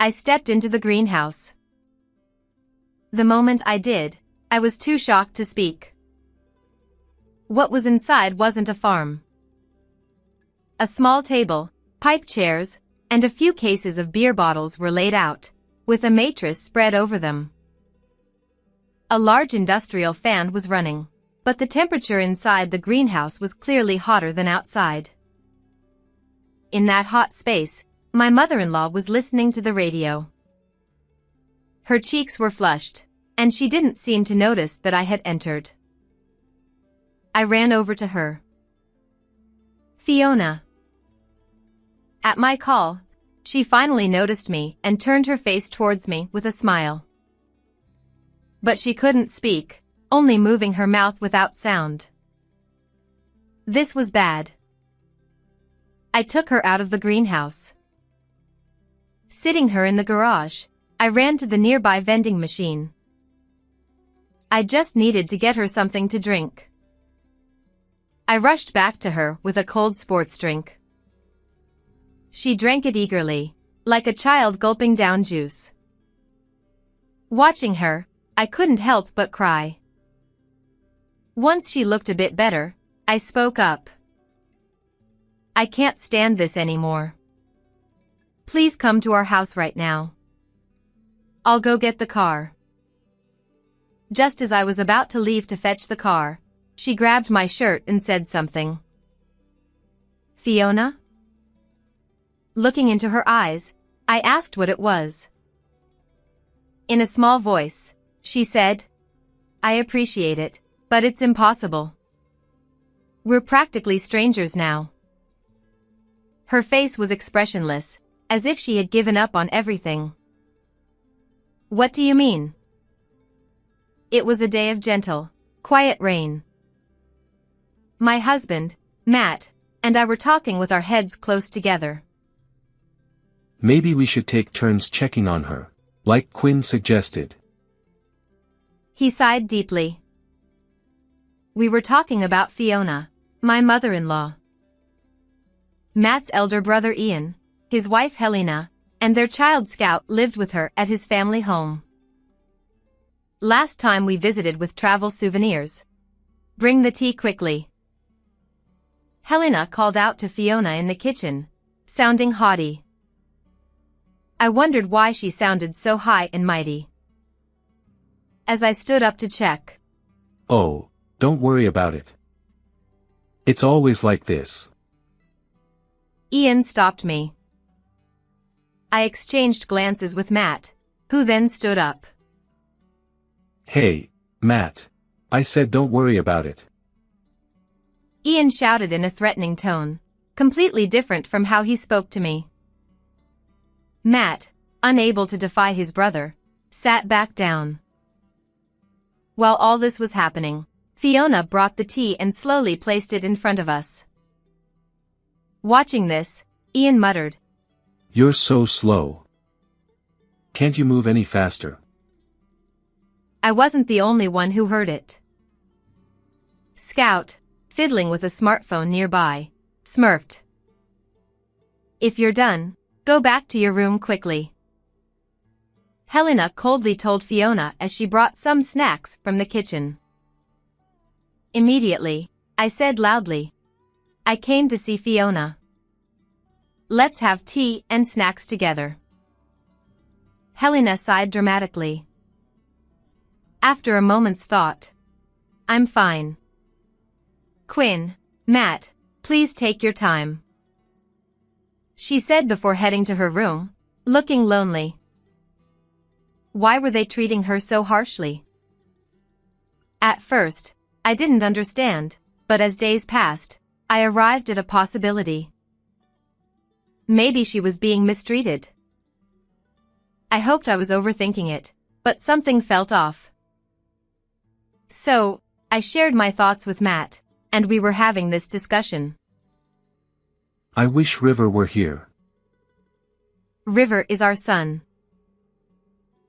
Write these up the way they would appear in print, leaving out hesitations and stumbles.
I stepped into the greenhouse. The moment I did, I was too shocked to speak. What was inside wasn't a farm. A small table, pipe chairs, and a few cases of beer bottles were laid out, with a mattress spread over them. A large industrial fan was running, but the temperature inside the greenhouse was clearly hotter than outside. In that hot space, my mother-in-law was listening to the radio. Her cheeks were flushed, and she didn't seem to notice that I had entered. I ran over to her. "Fiona." At my call, she finally noticed me and turned her face towards me with a smile. But she couldn't speak, only moving her mouth without sound. This was bad. I took her out of the greenhouse. Sitting her in the garage, I ran to the nearby vending machine. I just needed to get her something to drink. I rushed back to her with a cold sports drink. She drank it eagerly, like a child gulping down juice. Watching her, I couldn't help but cry. Once she looked a bit better, I spoke up. "I can't stand this anymore. Please come to our house right now. I'll go get the car." Just as I was about to leave to fetch the car, she grabbed my shirt and said something. "Fiona?" Looking into her eyes, I asked what it was. In a small voice, she said, "I appreciate it, but it's impossible. We're practically strangers now." Her face was expressionless, as if she had given up on everything. "What do you mean?" It was a day of gentle, quiet rain. My husband, Matt, and I were talking with our heads close together. "Maybe we should take turns checking on her, like Quinn suggested." He sighed deeply. We were talking about Fiona, my mother-in-law. Matt's elder brother Ian, his wife Helena, and their child Scout lived with her at his family home. Last time we visited with travel souvenirs. "Bring the tea quickly." Helena called out to Fiona in the kitchen, sounding haughty. I wondered why she sounded so high and mighty. As I stood up to check. "Oh, don't worry about it. It's always like this." Ian stopped me. I exchanged glances with Matt, who then stood up. "Hey, Matt. I said don't worry about it." Ian shouted in a threatening tone, completely different from how he spoke to me. Matt, unable to defy his brother, sat back down. While all this was happening, Fiona brought the tea and slowly placed it in front of us. Watching this, Ian muttered, "You're so slow. Can't you move any faster?" I wasn't the only one who heard it. Scout, fiddling with a smartphone nearby, smirked. "If you're done, go back to your room quickly." Helena coldly told Fiona as she brought some snacks from the kitchen. Immediately, I said loudly, "I came to see Fiona. Let's have tea and snacks together." Helena sighed dramatically. After a moment's thought, "I'm fine. Quinn, Matt, please take your time," she said before heading to her room, looking lonely. Why were they treating her so harshly? At first, I didn't understand, but as days passed, I arrived at a possibility. Maybe she was being mistreated. I hoped I was overthinking it, but something felt off. So, I shared my thoughts with Matt, and we were having this discussion. "I wish River were here." River is our son.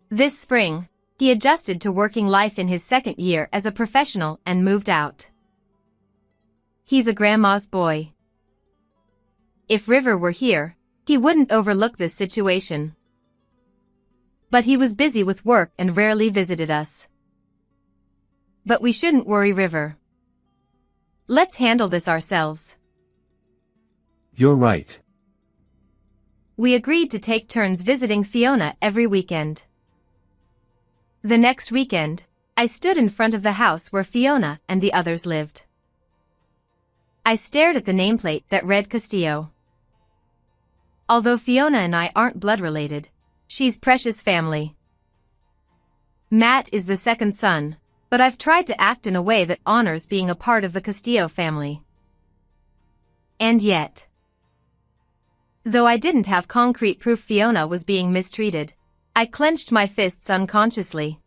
This spring, he adjusted to working life in his second year as a professional and moved out. He's a grandma's boy. If River were here, he wouldn't overlook this situation. But he was busy with work and rarely visited us. But we shouldn't worry, River. Let's handle this ourselves. You're right. We agreed to take turns visiting Fiona every weekend. The next weekend, I stood in front of the house where Fiona and the others lived. I stared at the nameplate that read Castillo. Although Fiona and I aren't blood related, she's precious family. Matt is the second son, but I've tried to act in a way that honors being a part of the Castillo family. And yet, though I didn't have concrete proof Fiona was being mistreated, I clenched my fists unconsciously.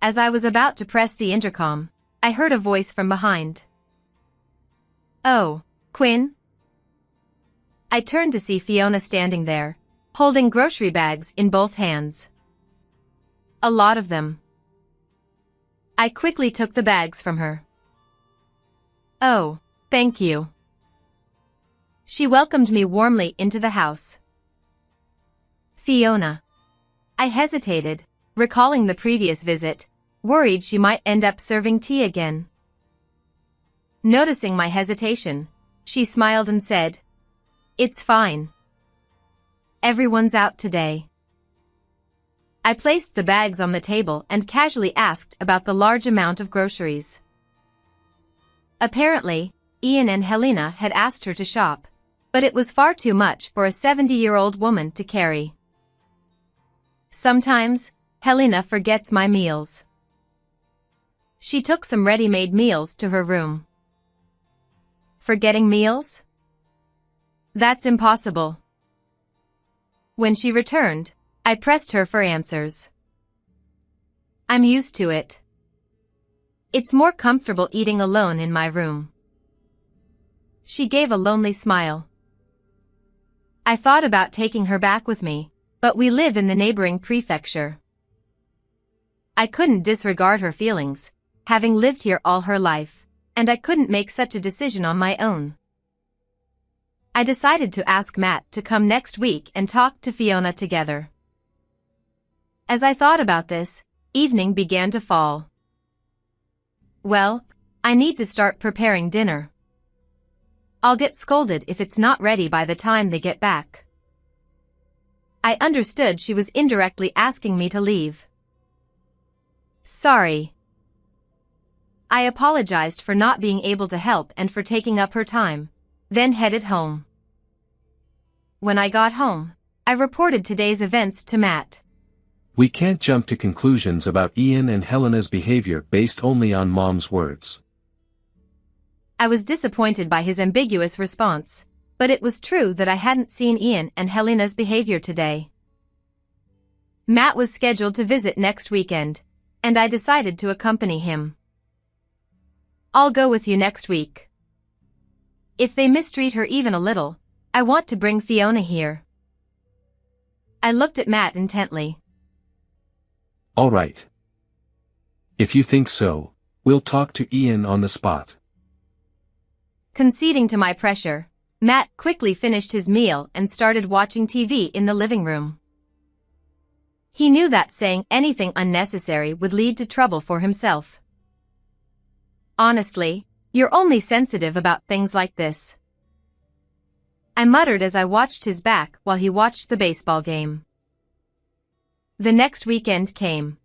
As I was about to press the intercom, I heard a voice from behind. "Oh, Quinn?" I turned to see Fiona standing there, holding grocery bags in both hands. A lot of them. I quickly took the bags from her. "Oh, thank you." She welcomed me warmly into the house. "Fiona." I hesitated, recalling the previous visit, worried she might end up serving tea again. Noticing my hesitation, she smiled and said, "It's fine. Everyone's out today." I placed the bags on the table and casually asked about the large amount of groceries. Apparently, Ian and Helena had asked her to shop, but it was far too much for a 70-year-old woman to carry. Sometimes, Helena forgets my meals. She took some ready-made meals to her room. Forgetting meals? That's impossible. When she returned, I pressed her for answers. "I'm used to it. It's more comfortable eating alone in my room." She gave a lonely smile. I thought about taking her back with me, but we live in the neighboring prefecture. I couldn't disregard her feelings, having lived here all her life, and I couldn't make such a decision on my own. I decided to ask Matt to come next week and talk to Fiona together. As I thought about this, evening began to fall. Well, I need to start preparing dinner. I'll get scolded if it's not ready by the time they get back. I understood she was indirectly asking me to leave. Sorry. I apologized for not being able to help and for taking up her time, then headed home. When I got home, I reported today's events to Matt. We can't jump to conclusions about Ian and Helena's behavior based only on Mom's words. I was disappointed by his ambiguous response, but it was true that I hadn't seen Ian and Helena's behavior today. Matt was scheduled to visit next weekend, and I decided to accompany him. "I'll go with you next week. If they mistreat her even a little, I want to bring Fiona here." I looked at Matt intently. All right. If you think so, we'll talk to Ian on the spot. Conceding to my pressure, Matt quickly finished his meal and started watching TV in the living room. He knew that saying anything unnecessary would lead to trouble for himself. "Honestly, you're only sensitive about things like this," I muttered as I watched his back while he watched the baseball game. The next weekend came.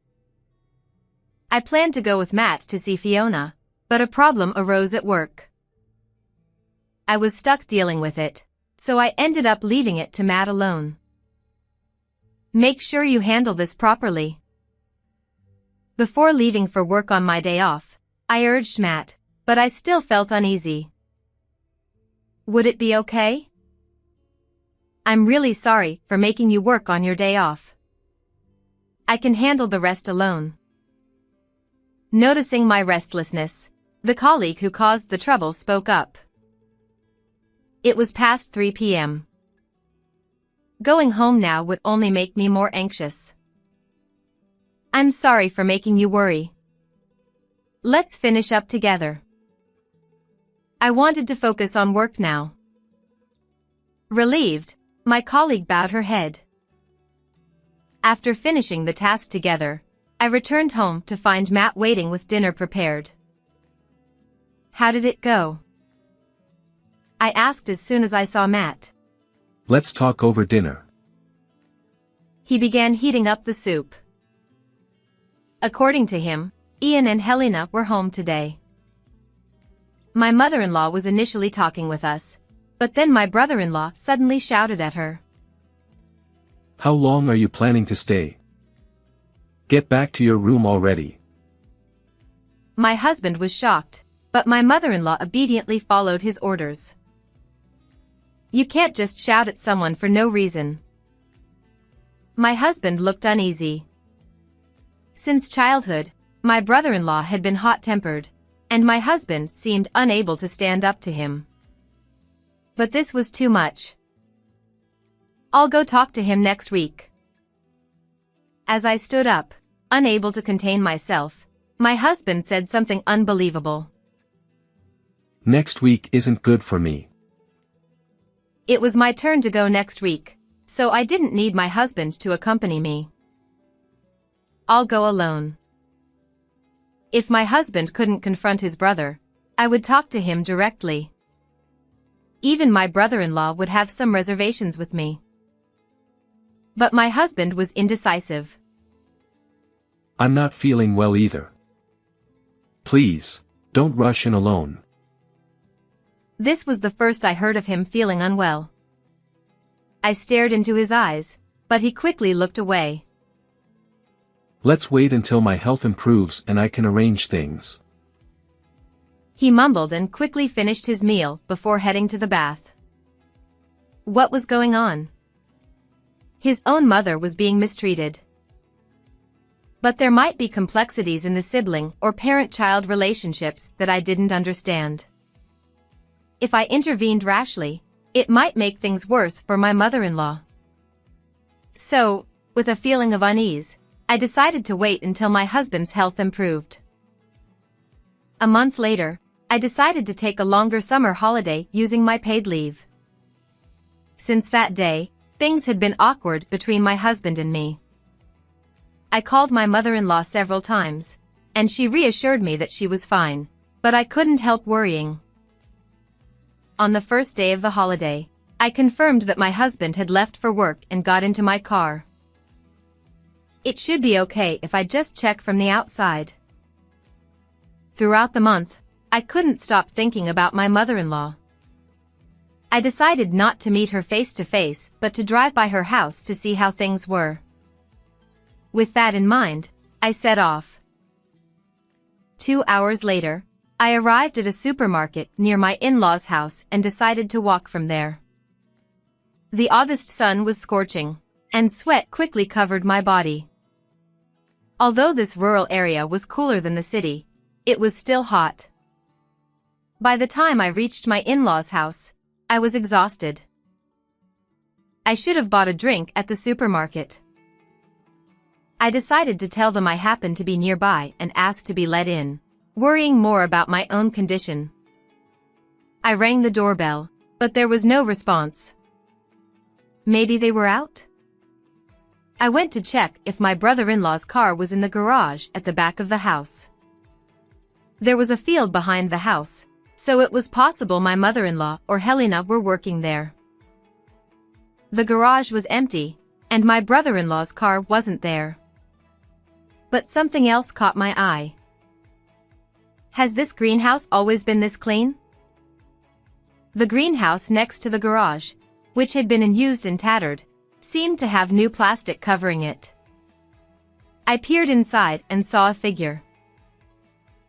I planned to go with Matt to see Fiona, but a problem arose at work. I was stuck dealing with it, so I ended up leaving it to Matt alone. "Make sure you handle this properly." Before leaving for work on my day off, I urged Matt, but I still felt uneasy. "Would it be okay? I'm really sorry for making you work on your day off. I can handle the rest alone." Noticing my restlessness, the colleague who caused the trouble spoke up. It was past 3 p.m. Going home now would only make me more anxious. "I'm sorry for making you worry. Let's finish up together." I wanted to focus on work now. Relieved, my colleague bowed her head. After finishing the task together, I returned home to find Matt waiting with dinner prepared. "How did it go?" I asked as soon as I saw Matt. Let's talk over dinner. He began heating up the soup. According to him, Ian and Helena were home today. My mother-in-law was initially talking with us, but then my brother-in-law suddenly shouted at her. How long are you planning to stay? Get back to your room already. My husband was shocked, but my mother-in-law obediently followed his orders. You can't just shout at someone for no reason. My husband looked uneasy. Since childhood, my brother-in-law had been hot-tempered, and my husband seemed unable to stand up to him. But this was too much. I'll go talk to him next week. As I stood up, unable to contain myself, my husband said something unbelievable. Next week isn't good for me. It was my turn to go next week, so I didn't need my husband to accompany me. I'll go alone. If my husband couldn't confront his brother, I would talk to him directly. Even my brother-in-law would have some reservations with me. But my husband was indecisive. I'm not feeling well either. Please, don't rush in alone. This was the first I heard of him feeling unwell. I stared into his eyes, but he quickly looked away. Let's wait until my health improves and I can arrange things. He mumbled and quickly finished his meal before heading to the bath. What was going on? His own mother was being mistreated. But there might be complexities in the sibling or parent-child relationships that I didn't understand. If I intervened rashly, it might make things worse for my mother-in-law. So, with a feeling of unease, I decided to wait until my husband's health improved. A month later, I decided to take a longer summer holiday using my paid leave. Since that day, things had been awkward between my husband and me. I called my mother-in-law several times, and she reassured me that she was fine, but I couldn't help worrying. On the first day of the holiday, I confirmed that my husband had left for work and got into my car. It should be okay if I just check from the outside. Throughout the month, I couldn't stop thinking about my mother-in-law. I decided not to meet her face to face but to drive by her house to see how things were. With that in mind, I set off. 2 hours later, I arrived at a supermarket near my in-laws' house and decided to walk from there. The August sun was scorching, and sweat quickly covered my body. Although this rural area was cooler than the city, it was still hot. By the time I reached my in-laws' house, I was exhausted. I should have bought a drink at the supermarket. I decided to tell them I happened to be nearby and asked to be let in, worrying more about my own condition. I rang the doorbell, but there was no response. Maybe they were out? I went to check if my brother-in-law's car was in the garage at the back of the house. There was a field behind the house, so it was possible my mother-in-law or Helena were working there. The garage was empty, and my brother-in-law's car wasn't there. But something else caught my eye. Has this greenhouse always been this clean? The greenhouse next to the garage, which had been unused and tattered, seemed to have new plastic covering it. I peered inside and saw a figure.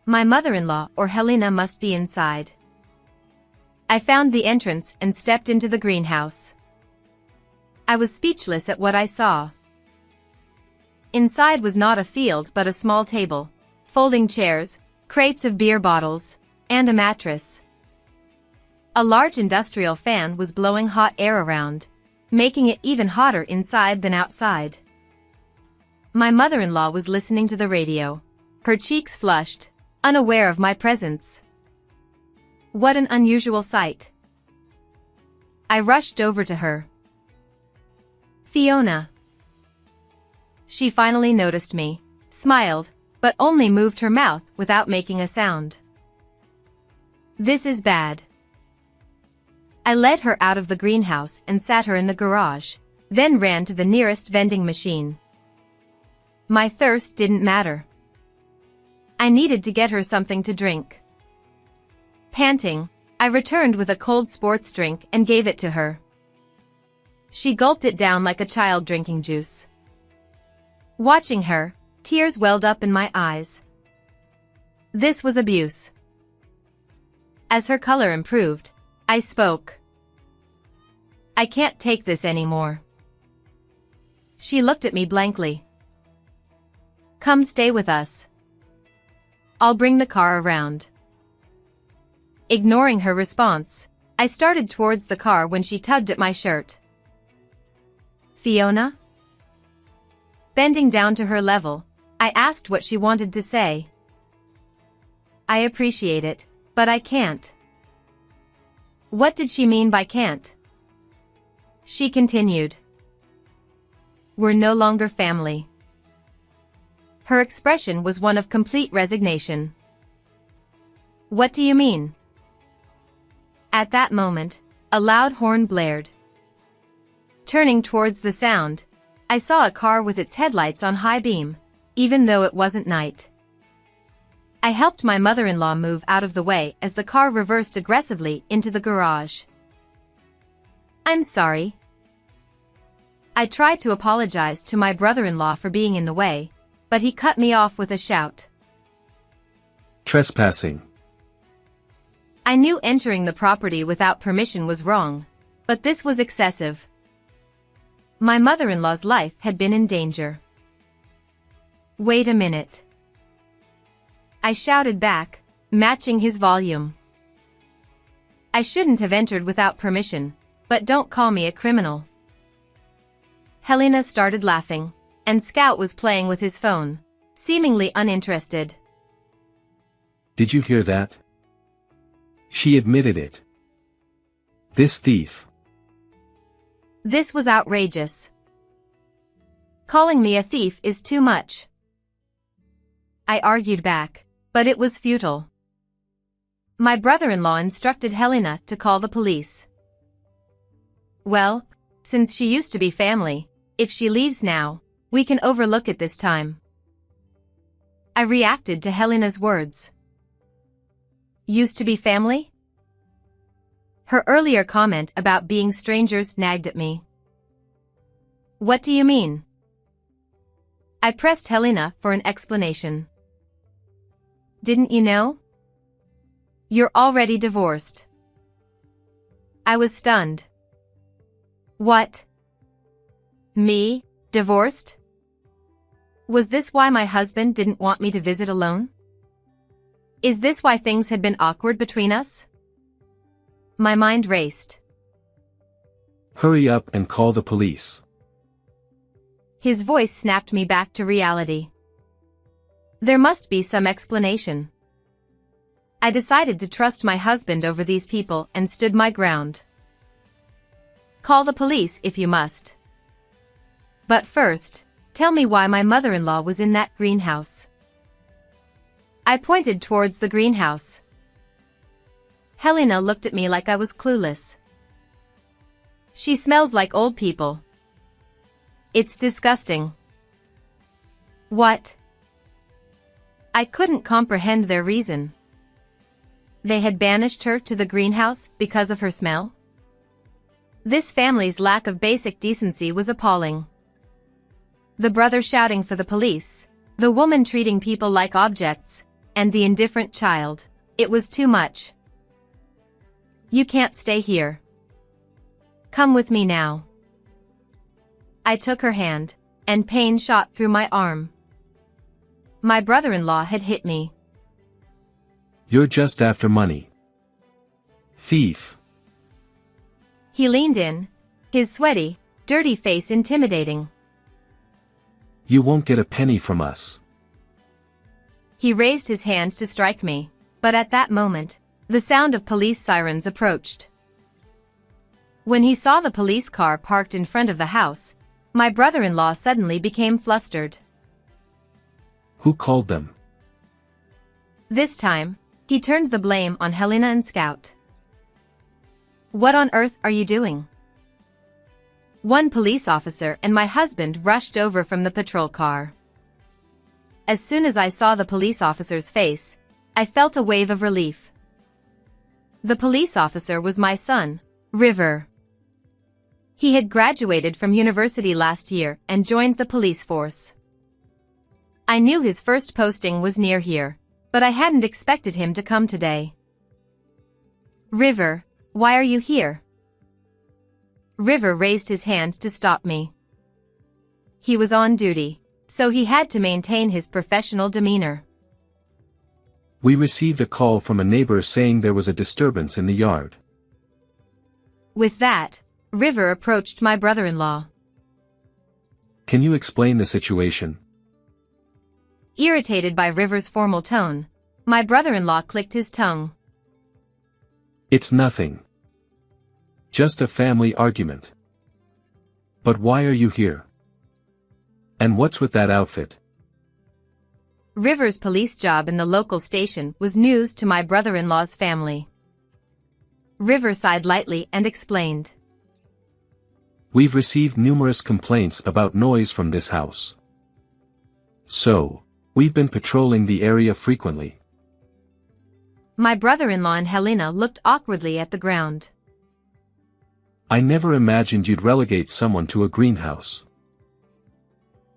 My mother-in-law or Helena must be inside. I found the entrance and stepped into the greenhouse. I was speechless at what I saw. Inside was not a field but a small table, folding chairs, crates of beer bottles, and a mattress. A large industrial fan was blowing hot air around, making it even hotter inside than outside. My mother-in-law was listening to the radio, her cheeks flushed, unaware of my presence. What an unusual sight. I rushed over to her. Fiona. she finally noticed me, smiled, but only moved her mouth without making a sound. This is bad. I led her out of the greenhouse and sat her in the garage, then ran to the nearest vending machine. My thirst didn't matter. I needed to get her something to drink. Panting, I returned with a cold sports drink and gave it to her. She gulped it down like a child drinking juice. Watching her, tears welled up in my eyes. This was abuse. As her color improved, I spoke. I can't take this anymore. She looked at me blankly. Come stay with us. I'll bring the car around. Ignoring her response, I started towards the car when she tugged at my shirt. Fiona? Bending down to her level, I asked what she wanted to say. I appreciate it, but I can't. What did she mean by can't? She continued. We're no longer family. Her expression was one of complete resignation. What do you mean? At that moment, a loud horn blared. Turning towards the sound, I saw a car with its headlights on high beam, even though it wasn't night. I helped my mother-in-law move out of the way as the car reversed aggressively into the garage. I'm sorry. I tried to apologize to my brother-in-law for being in the way, but he cut me off with a shout. Trespassing. I knew entering the property without permission was wrong, but this was excessive. My mother-in-law's life had been in danger. Wait a minute. I shouted back, matching his volume. I shouldn't have entered without permission, but don't call me a criminal. Helena started laughing, and Scout was playing with his phone, seemingly uninterested. Did you hear that? She admitted it. This thief. This was outrageous. Calling me a thief is too much. I argued back, but it was futile. My brother-in-law instructed Helena to call the police. Well, since she used to be family, if she leaves now, we can overlook it this time. I reacted to Helena's words. Used to be family? Her earlier comment about being strangers nagged at me. What do you mean? I pressed Helena for an explanation. Didn't you know? You're already divorced. I was stunned. What? Me, divorced? Was this why my husband didn't want me to visit alone? Is this why things had been awkward between us? My mind raced. Hurry up and call the police. His voice snapped me back to reality. There must be some explanation. I decided to trust my husband over these people and stood my ground. Call the police if you must. But first, tell me why my mother-in-law was in that greenhouse. I pointed towards the greenhouse. Helena looked at me like I was clueless. She smells like old people. It's disgusting. What? I couldn't comprehend their reason. They had banished her to the greenhouse because of her smell? This family's lack of basic decency was appalling. The brother shouting for the police, the woman treating people like objects, and the indifferent child. It was too much. You can't stay here. Come with me now. I took her hand, and pain shot through my arm. My brother-in-law had hit me. You're just after money. Thief. He leaned in, his sweaty, dirty face intimidating. You won't get a penny from us. He raised his hand to strike me, but at that moment, the sound of police sirens approached. When he saw the police car parked in front of the house, my brother-in-law suddenly became flustered. Who called them? This time, he turned the blame on Helena and Scout. What on earth are you doing? One police officer and my husband rushed over from the patrol car. As soon as I saw the police officer's face, I felt a wave of relief. The police officer was my son, River. He had graduated from university last year and joined the police force. I knew his first posting was near here, but I hadn't expected him to come today. River, why are you here? River raised his hand to stop me. He was on duty, so he had to maintain his professional demeanor. We received a call from a neighbor saying there was a disturbance in the yard. With that, River approached my brother-in-law. Can you explain the situation? Irritated by River's formal tone, my brother-in-law clicked his tongue. It's nothing. Just a family argument. But why are you here? And what's with that outfit? River's police job in the local station was news to my brother-in-law's family. River sighed lightly and explained. We've received numerous complaints about noise from this house. So, we've been patrolling the area frequently. My brother-in-law and Helena looked awkwardly at the ground. I never imagined you'd relegate someone to a greenhouse.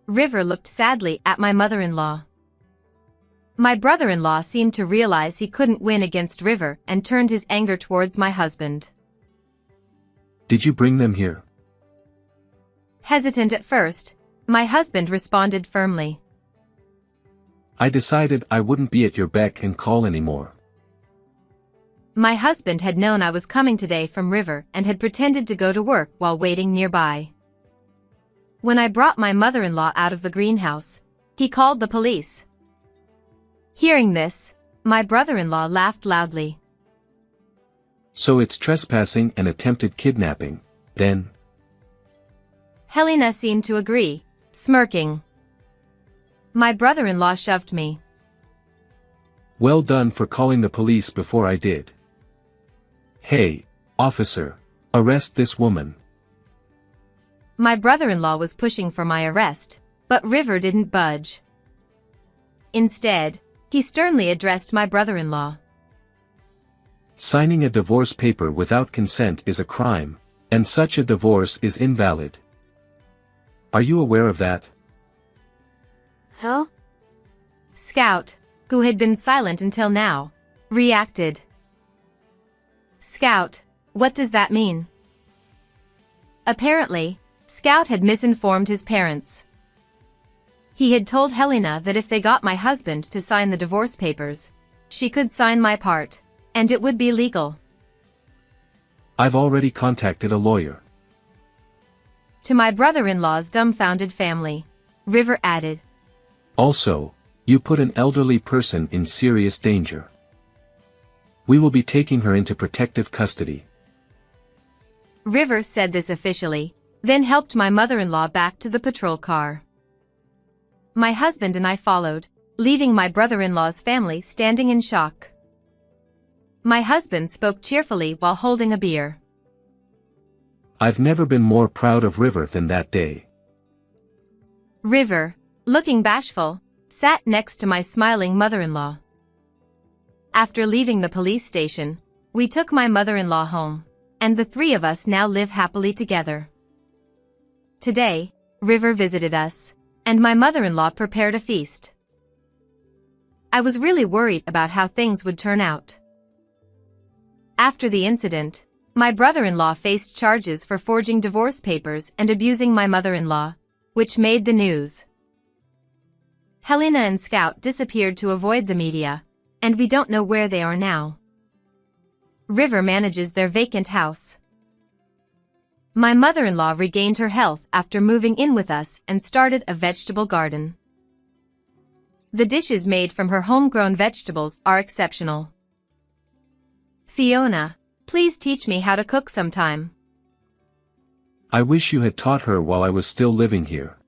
River looked sadly at my mother-in-law. My brother-in-law seemed to realize he couldn't win against River and turned his anger towards my husband. Did you bring them here? Hesitant at first, my husband responded firmly. I decided I wouldn't be at your beck and call anymore. My husband had known I was coming today from River and had pretended to go to work while waiting nearby. When I brought my mother-in-law out of the greenhouse, he called the police. Hearing this, my brother-in-law laughed loudly. So it's trespassing and attempted kidnapping, then? Helena seemed to agree, smirking. My brother-in-law shoved me. Well done for calling the police before I did. Hey, officer, arrest this woman. My brother-in-law was pushing for my arrest, but River didn't budge. Instead, he sternly addressed my brother-in-law. Signing a divorce paper without consent is a crime, and such a divorce is invalid. Are you aware of that? Huh? Scout, who had been silent until now, reacted. Scout, what does that mean? Apparently, Scout had misinformed his parents. He had told Helena that if they got my husband to sign the divorce papers, she could sign my part, and it would be legal. I've already contacted a lawyer. To my brother-in-law's dumbfounded family, River added. Also, you put an elderly person in serious danger. We will be taking her into protective custody. River said this officially, then helped my mother-in-law back to the patrol car. My husband and I followed, leaving my brother-in-law's family standing in shock. My husband spoke cheerfully while holding a beer. I've never been more proud of River than that day. River, looking bashful, sat next to my smiling mother-in-law. After leaving the police station, we took my mother-in-law home, and the three of us now live happily together. Today, River visited us, and my mother-in-law prepared a feast. I was really worried about how things would turn out. After the incident, my brother-in-law faced charges for forging divorce papers and abusing my mother-in-law, which made the news. Helena and Scout disappeared to avoid the media, and we don't know where they are now. River manages their vacant house. My mother-in-law regained her health after moving in with us and started a vegetable garden. The dishes made from her homegrown vegetables are exceptional. Fiona, please teach me how to cook sometime. I wish you had taught her while I was still living here.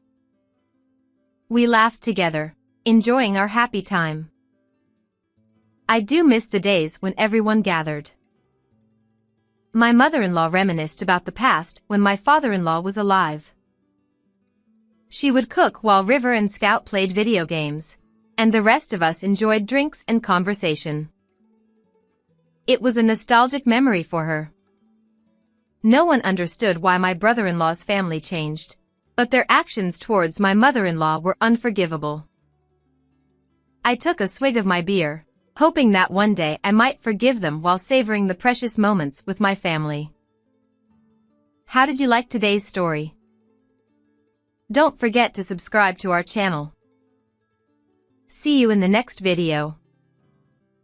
We laughed together, enjoying our happy time. I do miss the days when everyone gathered. My mother-in-law reminisced about the past when my father-in-law was alive. She would cook while River and Scout played video games, and the rest of us enjoyed drinks and conversation. It was a nostalgic memory for her. No one understood why my brother-in-law's family changed, but their actions towards my mother-in-law were unforgivable. I took a swig of my beer, hoping that one day I might forgive them while savoring the precious moments with my family. How did you like today's story? Don't forget to subscribe to our channel. See you in the next video.